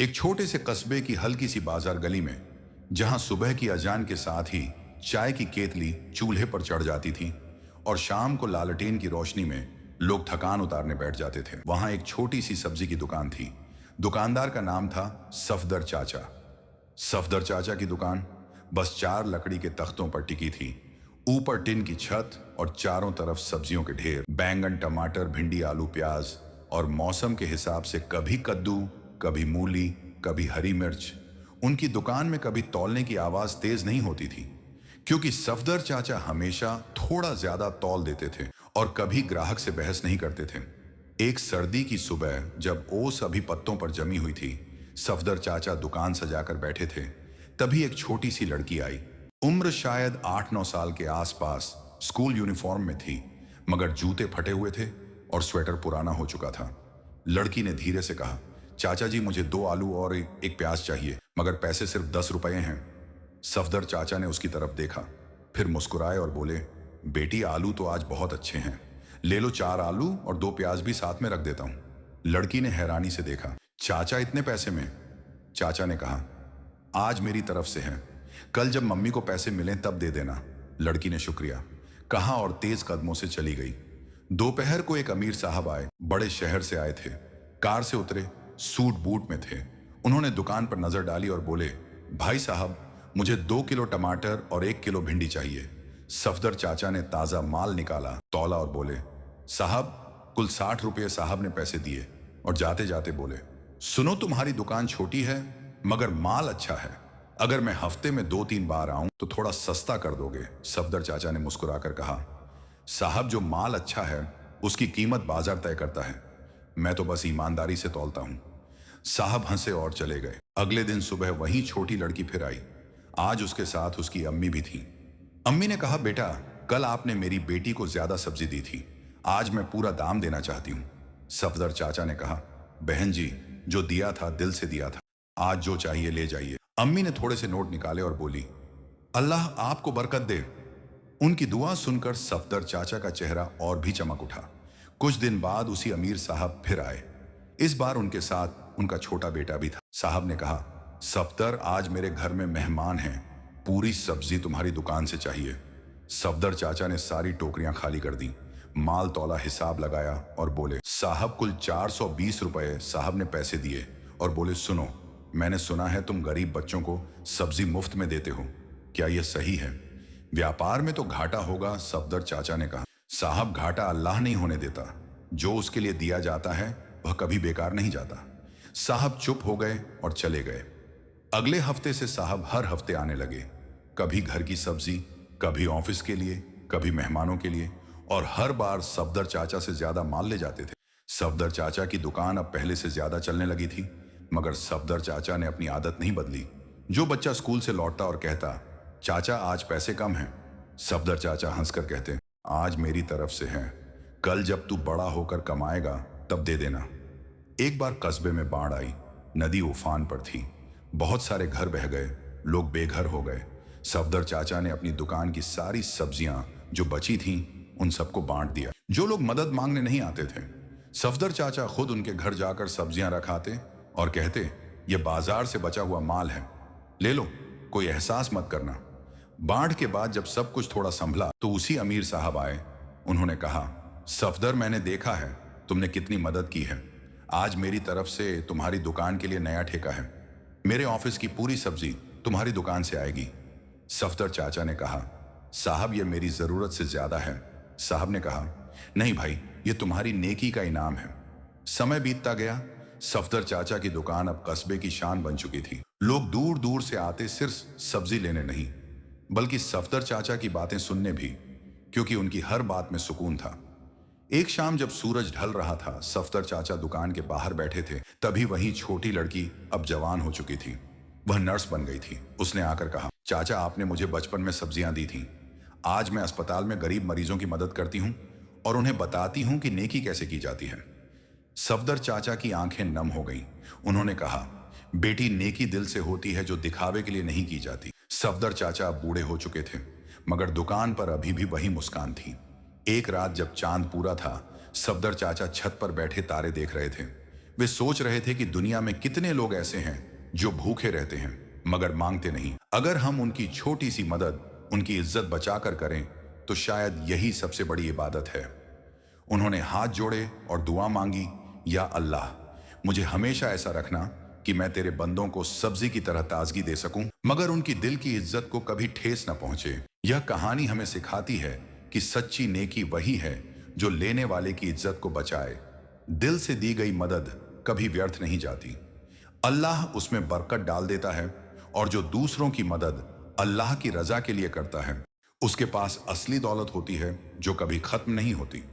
एक छोटे से कस्बे की हल्की सी बाजार गली में, जहां सुबह की अजान के साथ ही चाय की केतली चूल्हे पर चढ़ जाती थी और शाम को लालटेन की रोशनी में लोग थकान उतारने बैठ जाते थे, वहां एक छोटी सी सब्जी की दुकान थी। दुकानदार का नाम था सफदर चाचा। सफदर चाचा की दुकान बस चार लकड़ी के तख्तों पर टिकी थी। ऊपर टिन की छत और चारों तरफ सब्जियों के ढेर, बैंगन, टमाटर, भिंडी, आलू, प्याज और मौसम के हिसाब से कभी कद्दू, कभी मूली, कभी हरी मिर्च। उनकी दुकान में कभी तौलने की आवाज तेज नहीं होती थी, क्योंकि सफदर चाचा हमेशा थोड़ा ज्यादा तौल देते थे और कभी ग्राहक से बहस नहीं करते थे। एक सर्दी की सुबह जब ओस अभी पत्तों पर जमी हुई थी, सफदर चाचा दुकान सजाकर बैठे थे। तभी एक छोटी सी लड़की आई। उम्र शायद 8-9 साल के आसपास, स्कूल यूनिफॉर्म में थी, मगर जूते फटे हुए थे और स्वेटर पुराना हो चुका था। लड़की ने धीरे से कहा, चाचा जी, मुझे 2 आलू और एक प्याज चाहिए, मगर पैसे सिर्फ 10 रुपए हैं। सफदर चाचा ने उसकी तरफ देखा, फिर मुस्कुराए और बोले, बेटी, आलू तो आज बहुत अच्छे हैं, ले लो 4 आलू और 2 प्याज भी साथ में रख देता हूं। लड़की ने हैरानी से देखा, चाचा इतने पैसे में? चाचा ने कहा, आज मेरी तरफ से है, कल जब मम्मी को पैसे मिलें तब दे देना। लड़की ने शुक्रिया कहा और तेज कदमों से चली गई। दोपहर को एक अमीर साहब आए, बड़े शहर से आए थे, कार से उतरे, सूट बूट में थे। उन्होंने दुकान पर नजर डाली और बोले, भाई साहब, मुझे 2 किलो टमाटर और 1 किलो भिंडी चाहिए। सफदर चाचा ने ताजा माल निकाला, तौला और बोले, साहब, कुल 60 रुपये। साहब ने पैसे दिए और जाते जाते बोले, सुनो, तुम्हारी दुकान छोटी है मगर माल अच्छा है, अगर मैं हफ्ते में 2-3 बार आऊं तो थोड़ा सस्ता कर दोगे? सफदर चाचा ने मुस्कुराकर कहा, साहब, जो माल अच्छा है उसकी कीमत बाजार तय करता है, मैं तो बस ईमानदारी से तौलता हूं। साहब हंसे और चले गए। अगले दिन सुबह वही छोटी लड़की फिर आई। आज उसके साथ उसकी अम्मी भी थी। अम्मी ने कहा, बेटा, कल आपने मेरी बेटी को ज्यादा सब्जी दी थी, आज मैं पूरा दाम देना चाहती हूँ। सफदर चाचा ने कहा, बहन जी, जो दिया था दिल से दिया था, आज जो चाहिए ले जाइए। अम्मी ने थोड़े से नोट निकाले और बोली, अल्लाह आपको बरकत दे। उनकी दुआ सुनकर सफदर चाचा का चेहरा और भी चमक उठा। कुछ दिन बाद उसी अमीर साहब फिर आए। इस बार उनके साथ उनका छोटा बेटा भी था। साहब ने कहा, सफदर, आज मेरे घर में मेहमान हैं, पूरी सब्जी तुम्हारी दुकान से चाहिए। सफदर चाचा ने सारी टोकरियां खाली कर दी, माल तौला, हिसाब लगाया और बोले, साहब, कुल 420 रुपए। साहब ने पैसे दिए और बोले, सुनो, मैंने सुना है तुम गरीब बच्चों को सब्जी मुफ्त में देते हो, क्या यह सही है? व्यापार में तो घाटा होगा। सफदर चाचा ने कहा, साहब, घाटा अल्लाह नहीं होने देता, जो उसके लिए दिया जाता है वह कभी बेकार नहीं जाता। साहब चुप हो गए और चले गए। अगले हफ्ते से साहब हर हफ्ते आने लगे, कभी घर की सब्जी, कभी ऑफिस के लिए, कभी मेहमानों के लिए, और हर बार सफदर चाचा से ज्यादा माल ले जाते थे। सफदर चाचा की दुकान अब पहले से ज्यादा चलने लगी थी, मगर सफदर चाचा ने अपनी आदत नहीं बदली। जो बच्चा स्कूल से लौटता और कहता, चाचा, आज पैसे कम हैं, सफदर चाचा हंसकर कहते, आज मेरी तरफ से हैं, कल जब तू बड़ा होकर कमाएगा तब दे देना। एक बार कस्बे में बाढ़ आई, नदी उफान पर थी, बहुत सारे घर बह गए, लोग बेघर हो गए। सफदर चाचा ने अपनी दुकान की सारी सब्जियां जो बची थीं उन सबको बांट दिया। जो लोग मदद मांगने नहीं आते थे, सफदर चाचा खुद उनके घर जाकर सब्जियां रखाते और कहते, यह बाजार से बचा हुआ माल है, ले लो, कोई एहसास मत करना। बाढ़ के बाद जब सब कुछ थोड़ा संभला तो उसी अमीर साहब आए। उन्होंने कहा, सफदर, मैंने देखा है तुमने कितनी मदद की है, आज मेरी तरफ से तुम्हारी दुकान के लिए नया ठेका है, मेरे ऑफिस की पूरी सब्जी तुम्हारी दुकान से आएगी। सफदर चाचा ने कहा, साहब, यह मेरी जरूरत से ज्यादा है। साहब ने कहा, नहीं भाई, यह तुम्हारी नेकी का इनाम है। समय बीतता गया। सफदर चाचा की दुकान अब कस्बे की शान बन चुकी थी। लोग दूर दूर से आते सिर्फ सब्जी लेने नहीं, बल्कि सफदर चाचा की बातें सुनने भी, क्योंकि उनकी हर बात में सुकून था। एक शाम जब सूरज ढल रहा था, सफदर चाचा दुकान के बाहर बैठे थे, तभी वही छोटी लड़की अब जवान हो चुकी थी, वह नर्स बन गई थी। उसने आकर कहा, चाचा, आपने मुझे बचपन में सब्जियां दी थी, आज मैं अस्पताल में गरीब मरीजों की मदद करती हूँ और उन्हें बताती हूँ कि नेकी कैसे की जाती है। सफदर चाचा की आंखें नम हो गईं। उन्होंने कहा, बेटी, नेकी दिल से होती है, जो दिखावे के लिए नहीं की जाती। सफदर चाचा अब बूढ़े हो चुके थे, मगर दुकान पर अभी भी वही मुस्कान थी। एक रात जब चांद पूरा था, सफदर चाचा छत पर बैठे तारे देख रहे थे। वे सोच रहे थे कि दुनिया में कितने लोग ऐसे हैं जो भूखे रहते हैं मगर मांगते नहीं। अगर हम उनकी छोटी सी मदद, उनकी इज्जत बचाकर करें तो शायद यही सबसे बड़ी इबादत है। उन्होंने हाथ जोड़े और दुआ मांगी, या अल्लाह, मुझे हमेशा ऐसा रखना कि मैं तेरे बंदों को सब्जी की तरह ताजगी दे सकूं, मगर उनकी दिल की इज्जत को कभी ठेस न पहुंचे। यह कहानी हमें सिखाती है कि सच्ची नेकी वही है जो लेने वाले की इज्जत को बचाए। दिल से दी गई मदद कभी व्यर्थ नहीं जाती, अल्लाह उसमें बरकत डाल देता है, और जो दूसरों की मदद अल्लाह की रजा के लिए करता है उसके पास असली दौलत होती है जो कभी खत्म नहीं होती।